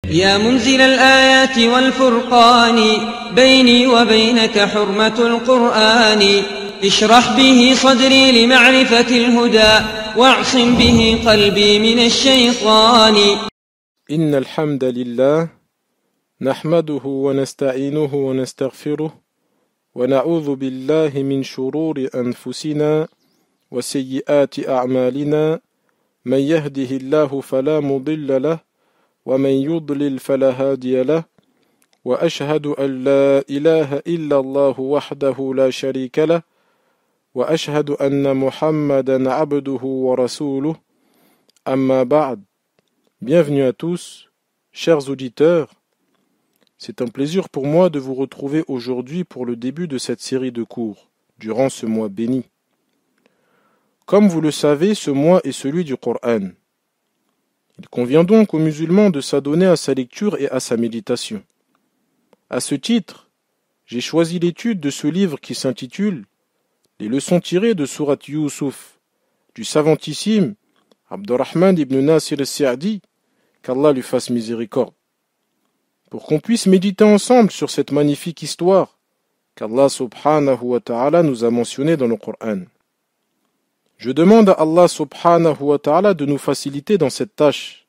يا منزل الآيات والفرقان بيني وبينك حرمة القرآن اشرح به صدري لمعرفة الهدى واعصم به قلبي من الشيطان. إن الحمد لله نحمده ونستعينه ونستغفره ونعوذ بالله من شرور أنفسنا وسيئات أعمالنا من يهده الله فلا مضل له ومن يضلل فلا هادي له وأشهد أن لا إله إلا الله وحده لا شريك له وأشهد أن محمدا عبده ورسوله أما بعد. Bienvenue à tous, chers auditeurs. C'est un plaisir pour moi de vous retrouver aujourd'hui pour le début de cette série de cours, durant ce mois béni. Comme vous le savez, ce mois est celui du Coran. Il convient donc aux musulmans de s'adonner à sa lecture et à sa méditation. À ce titre, j'ai choisi l'étude de ce livre qui s'intitule « Les leçons tirées de Sourate Yusuf » du savantissime Abdurrahman ibn Nasir al-Sa'di, qu'Allah lui fasse miséricorde. Pour qu'on puisse méditer ensemble sur cette magnifique histoire qu'Allah subhanahu wa ta'ala nous a mentionnée dans le Coran. Je demande à Allah subhanahu wa ta'ala de nous faciliter dans cette tâche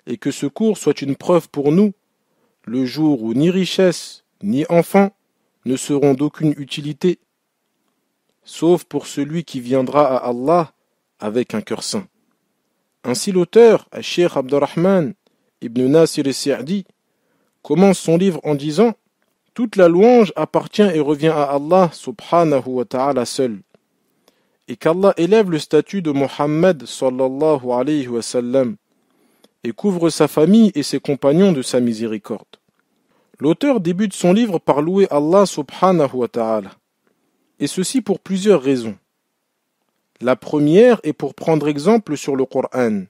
et que ce cours soit une preuve pour nous le jour où ni richesse ni enfants ne seront d'aucune utilité, sauf pour celui qui viendra à Allah avec un cœur saint. Ainsi l'auteur, Cheikh Abdurrahman ibn Nasir al-Sa'di, commence son livre en disant « Toute la louange appartient et revient à Allah subhanahu wa ta'ala seul, et qu'Allah élève le statut de Muhammad sallallahu alayhi wa sallam et couvre sa famille et ses compagnons de sa miséricorde. » L'auteur débute son livre par louer Allah subhanahu wa ta'ala, et ceci pour plusieurs raisons. La première est pour prendre exemple sur le Coran,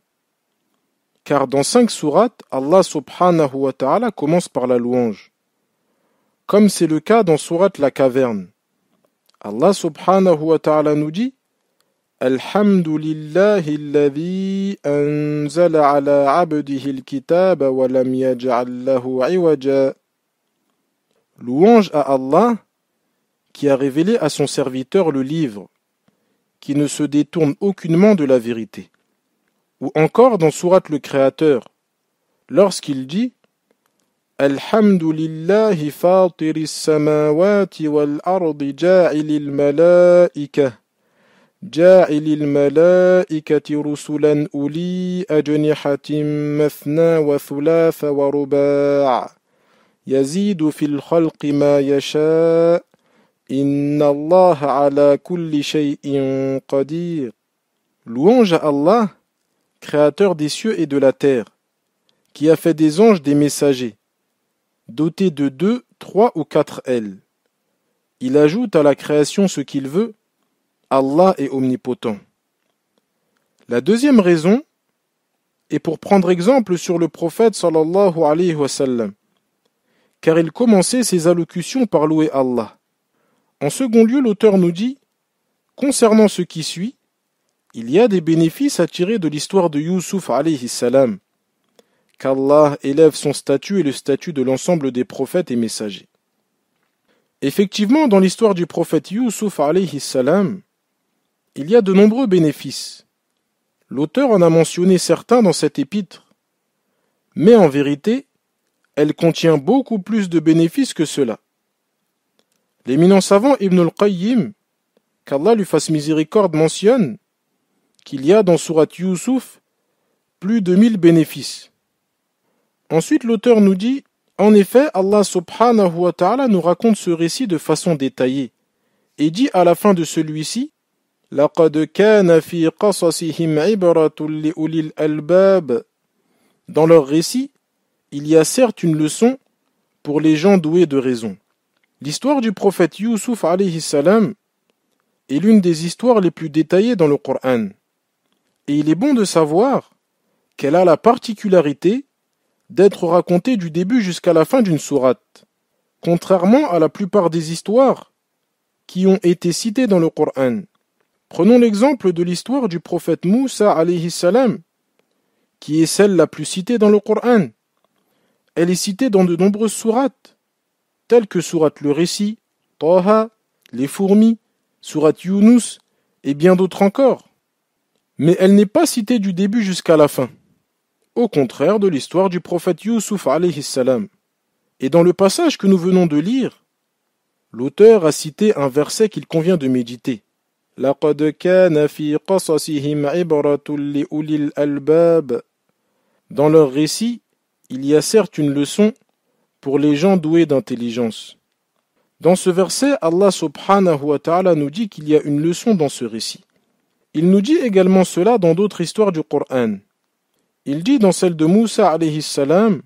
car dans 5 sourates, Allah subhanahu wa ta'ala commence par la louange, comme c'est le cas dans sourate La Caverne. Allah subhanahu wa ta'ala nous dit Alhamdulillahi alladhi anzala ala abdihi al-kitaba wa lam yaj'al lahu 'iwaja. Louange à Allah qui a révélé à son serviteur le livre, qui ne se détourne aucunement de la vérité. Ou encore dans sourate le Créateur, lorsqu'il dit Alhamdulillahi fatiris samawati wal ardi ja'ilil malaika rusulan uli ajnihatin mathna wa thulatha wa ruba' yazidu fil khalqi ma yasha' inna Allah ala kulli shay'in qadir. Louange à Allah, créateur des cieux et de la terre, qui a fait des anges des messagers, dotés de 2, 3 ou 4 ailes. Il ajoute à la création ce qu'il veut, Allah est omnipotent. La deuxième raison est pour prendre exemple sur le prophète sallallahu alayhi wa sallam, car il commençait ses allocutions par louer Allah. En second lieu, l'auteur nous dit, concernant ce qui suit, il y a des bénéfices à tirer de l'histoire de Yusuf alayhi salam, qu'Allah élève son statut et le statut de l'ensemble des prophètes et messagers. Effectivement, dans l'histoire du prophète Yusuf alayhi salam, il y a de nombreux bénéfices. L'auteur en a mentionné certains dans cet épître, mais en vérité, elle contient beaucoup plus de bénéfices que cela. L'éminent savant Ibn al-Qayyim, qu'Allah lui fasse miséricorde, mentionne qu'il y a dans sourate Yusuf plus de 1000 bénéfices. Ensuite, l'auteur nous dit, en effet, Allah subhanahu wa ta'ala nous raconte ce récit de façon détaillée et dit à la fin de celui-ci لَقَدْ كَانَ فِي قَصَصِهِمْ عِبْرَةٌ لِأُولِي الْأَلْبَابِ. Dans leur récit, il y a certes une leçon pour les gens doués de raison. L'histoire du prophète Yusuf alayhi salam est l'une des histoires les plus détaillées dans le Coran. Et il est bon de savoir qu'elle a la particularité d'être racontée du début jusqu'à la fin d'une sourate, contrairement à la plupart des histoires qui ont été citées dans le Coran. Prenons l'exemple de l'histoire du prophète Moussa alayhi salam, qui est celle la plus citée dans le Coran. Elle est citée dans de nombreuses sourates, telles que sourate le Récit, Taha, les fourmis, sourate Yunus et bien d'autres encore. Mais elle n'est pas citée du début jusqu'à la fin, au contraire de l'histoire du prophète Youssouf alayhi salam. Et dans le passage que nous venons de lire, l'auteur a cité un verset qu'il convient de méditer. لَقَدْ كَانَ فِي قَصَصِهِمْ عِبْرَةٌ لِأُولِي الْأَلْبَابِ. Dans leur récit, il y a certes une leçon pour les gens doués d'intelligence. Dans ce verset, Allah subhanahu wa ta'ala nous dit qu'il y a une leçon dans ce récit. Il nous dit également cela dans d'autres histoires du Coran. Il dit dans celle de Moussa alayhi salam,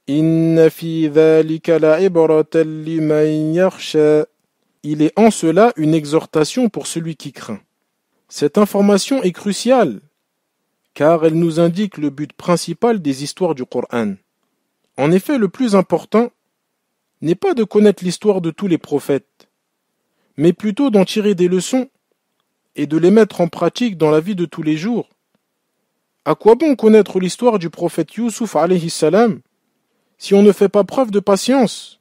Inna fi dhalika la'ibratan liman yakhsha. Il est en cela une exhortation pour celui qui craint. Cette information est cruciale, car elle nous indique le but principal des histoires du Coran. En effet, le plus important n'est pas de connaître l'histoire de tous les prophètes, mais plutôt d'en tirer des leçons et de les mettre en pratique dans la vie de tous les jours. À quoi bon connaître l'histoire du prophète Youssouf alayhi salam si on ne fait pas preuve de patience?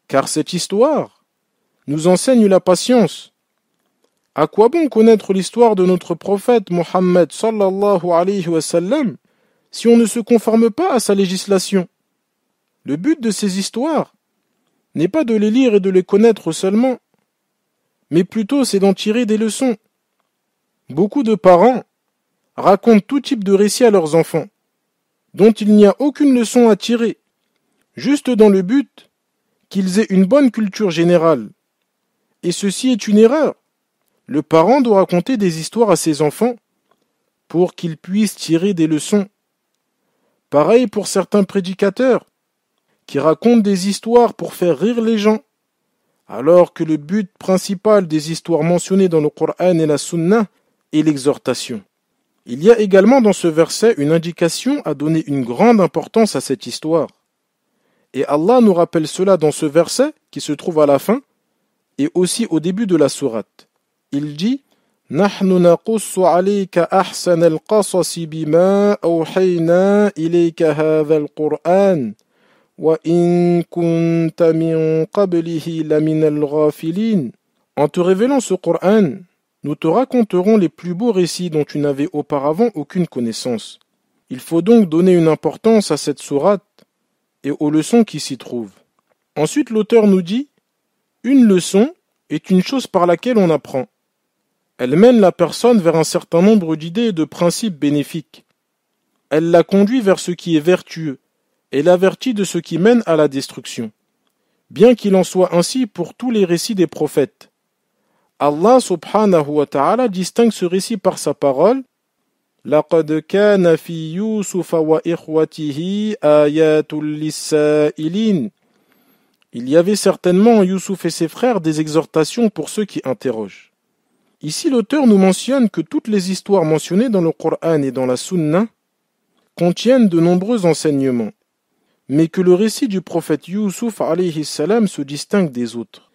Car cette histoire nous enseigne la patience. À quoi bon connaître l'histoire de notre prophète Mohammed sallallahu alayhi wa sallam si on ne se conforme pas à sa législation? Le but de ces histoires n'est pas de les lire et de les connaître seulement, mais plutôt c'est d'en tirer des leçons. Beaucoup de parents racontent tout type de récits à leurs enfants, dont il n'y a aucune leçon à tirer, juste dans le but qu'ils aient une bonne culture générale. Et ceci est une erreur. Le parent doit raconter des histoires à ses enfants pour qu'ils puissent tirer des leçons. Pareil pour certains prédicateurs qui racontent des histoires pour faire rire les gens, alors que le but principal des histoires mentionnées dans le Coran et la Sunna est l'exhortation. Il y a également dans ce verset une indication à donner une grande importance à cette histoire. Et Allah nous rappelle cela dans ce verset qui se trouve à la fin et aussi au début de la sourate. Il dit نحن نقص عليك أحسن القصص بما أوحينا إليك هذا القرآن وإن كنت من قبله لمن الغافلين. En te révélant ce Coran, nous te raconterons les plus beaux récits dont tu n'avais auparavant aucune connaissance. Il faut donc donner une importance à cette sourate et aux leçons qui s'y trouvent. Ensuite, l'auteur nous dit une leçon est une chose par laquelle on apprend. Elle mène la personne vers un certain nombre d'idées et de principes bénéfiques. Elle la conduit vers ce qui est vertueux et l'avertit de ce qui mène à la destruction. Bien qu'il en soit ainsi pour tous les récits des prophètes. Allah subhanahu wa ta'ala distingue ce récit par sa parole. لَقَدْ كَانَ فِي يُوسُفَ وَإِخْوَتِهِ آيَاتٌ لِلسَّائِلِينَ. Il y avait certainement en Youssouf et ses frères des exhortations pour ceux qui interrogent. Ici, l'auteur nous mentionne que toutes les histoires mentionnées dans le Coran et dans la Sunna contiennent de nombreux enseignements, mais que le récit du prophète Youssouf alayhi salam se distingue des autres.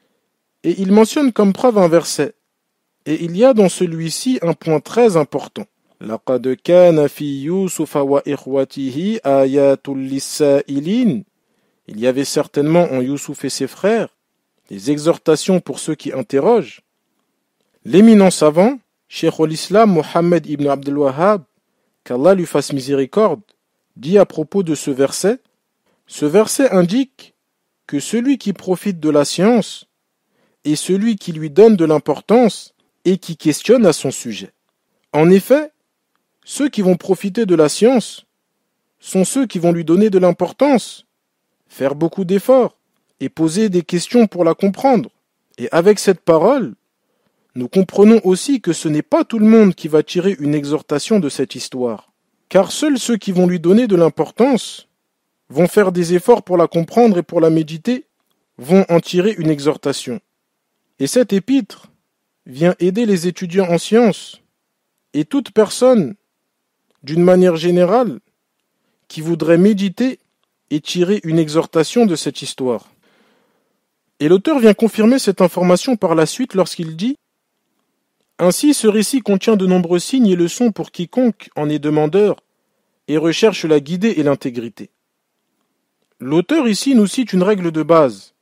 Et il mentionne comme preuve un verset, et il y a dans celui-ci un point très important. لَقَدْ كَانَ فِي يُوسُفَ وَإِخْوَتِهِ آيَاتٌ لِلسَّائِلِينَ. Il y avait certainement en Youssouf et ses frères des exhortations pour ceux qui interrogent. L'éminent savant, Cheikh al-Islam Mohammed ibn Abdul Wahhab, qu'Allah lui fasse miséricorde, dit à propos de ce verset indique que celui qui profite de la science est celui qui lui donne de l'importance et qui questionne à son sujet. En effet, ceux qui vont profiter de la science sont ceux qui vont lui donner de l'importance, faire beaucoup d'efforts et poser des questions pour la comprendre. Et avec cette parole, nous comprenons aussi que ce n'est pas tout le monde qui va tirer une exhortation de cette histoire, car seuls ceux qui vont lui donner de l'importance vont faire des efforts pour la comprendre et pour la méditer, vont en tirer une exhortation. Et cet épître vient aider les étudiants en sciences et toute personne, d'une manière générale, qui voudrait méditer et tirer une exhortation de cette histoire. Et l'auteur vient confirmer cette information par la suite lorsqu'il dit « Ainsi, ce récit contient de nombreux signes et leçons pour quiconque en est demandeur et recherche la guidée et l'intégrité. L'auteur ici nous cite une règle de base,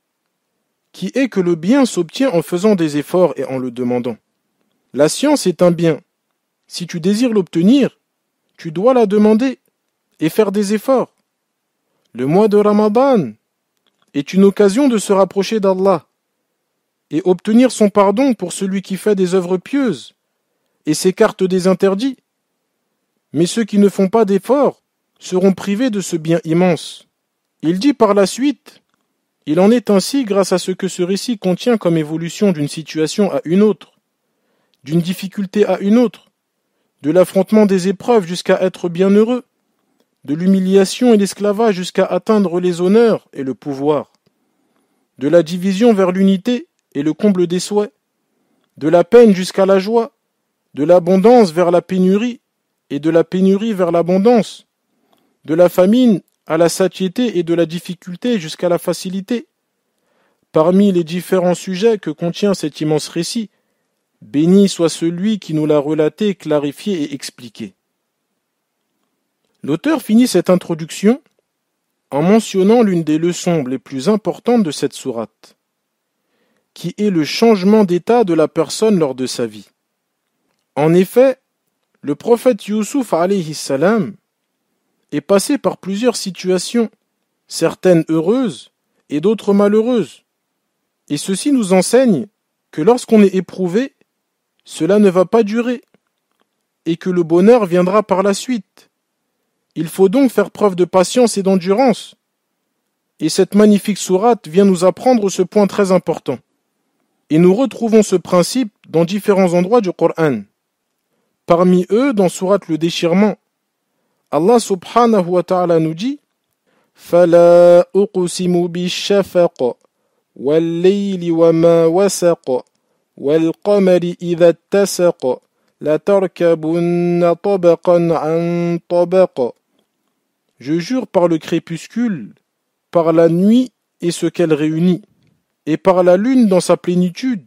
qui est que le bien s'obtient en faisant des efforts et en le demandant. La science est un bien. Si tu désires l'obtenir, tu dois la demander et faire des efforts. Le mois de Ramadan est une occasion de se rapprocher d'Allah et obtenir son pardon pour celui qui fait des œuvres pieuses et s'écarte des interdits. Mais ceux qui ne font pas d'efforts seront privés de ce bien immense. Il dit par la suite, il en est ainsi grâce à ce que ce récit contient comme évolution d'une situation à une autre, d'une difficulté à une autre, de l'affrontement des épreuves jusqu'à être bienheureux, de l'humiliation et l'esclavage jusqu'à atteindre les honneurs et le pouvoir, de la division vers l'unité et le comble des souhaits, de la peine jusqu'à la joie, de l'abondance vers la pénurie et de la pénurie vers l'abondance, de la famine à la satiété et de la difficulté jusqu'à la facilité. Parmi les différents sujets que contient cet immense récit, béni soit celui qui nous l'a relaté, clarifié et expliqué. L'auteur finit cette introduction en mentionnant l'une des leçons les plus importantes de cette sourate, qui est le changement d'état de la personne lors de sa vie. En effet, le prophète Youssouf alayhi salam est passé par plusieurs situations, certaines heureuses et d'autres malheureuses. Et ceci nous enseigne que lorsqu'on est éprouvé, cela ne va pas durer et que le bonheur viendra par la suite. Il faut donc faire preuve de patience et d'endurance. Et cette magnifique sourate vient nous apprendre ce point très important. Et nous retrouvons ce principe dans différents endroits du Coran. Parmi eux, dans sourate le déchirement, Allah subhanahu wa ta'ala nous dit فَلَا أُقْسِمُ بِالشَّفَقِ وَاللَّيْلِ وَمَا وَسَقَ وَالْقَمَرِ إِذَا اتَّسَقَ لَتَرْكَبُنَّ طَبَقًا عَنْ طَبَقٍ. Je jure par le crépuscule, par la nuit et ce qu'elle réunit, et par la lune dans sa plénitude,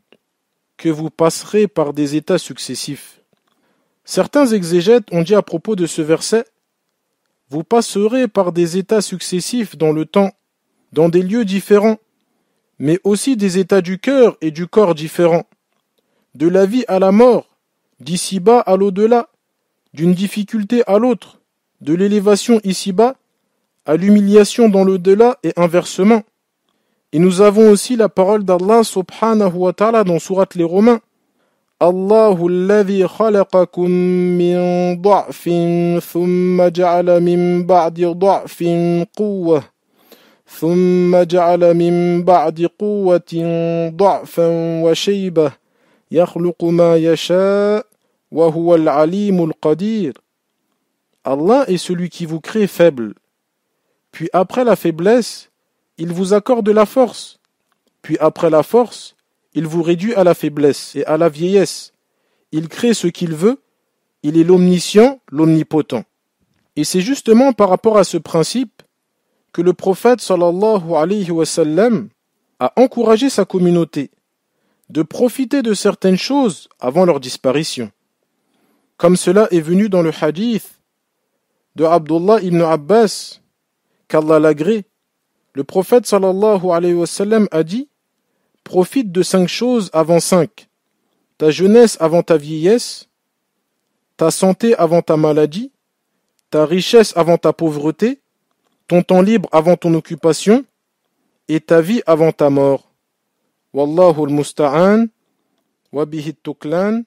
que vous passerez par des états successifs. Certains exégètes ont dit à propos de ce verset, vous passerez par des états successifs dans le temps, dans des lieux différents, mais aussi des états du cœur et du corps différents, de la vie à la mort, d'ici-bas à l'au-delà, d'une difficulté à l'autre, de l'élévation ici-bas à l'humiliation dans l'au-delà et inversement. Et nous avons aussi la parole d'Allah subhanahu wa ta'ala dans sourate les Romains. Allahu alladhi khalaqakum min da'fin thumma ja'ala min ba'di da'fin quwwah thumma ja'ala min ba'di quwwatin da'fan wa shaybah yakhluqu ma yasha wa huwa al-alimul qadir. Allah est celui qui vous crée faible. Puis après la faiblesse, il vous accorde la force. Puis après la force, il vous réduit à la faiblesse et à la vieillesse. Il crée ce qu'il veut. Il est l'omniscient, l'omnipotent. Et c'est justement par rapport à ce principe que le prophète sallallahu alayhi wa sallam a encouragé sa communauté de profiter de certaines choses avant leur disparition. Comme cela est venu dans le hadith de Abdullah ibn Abbas, qu'Allah l'agrée, le prophète sallallahu alayhi wa sallam a dit « Profite de 5 choses avant 5. Ta jeunesse avant ta vieillesse, ta santé avant ta maladie, ta richesse avant ta pauvreté, ton temps libre avant ton occupation, et ta vie avant ta mort. Wallahu al-musta'an, wa bihi tuklan.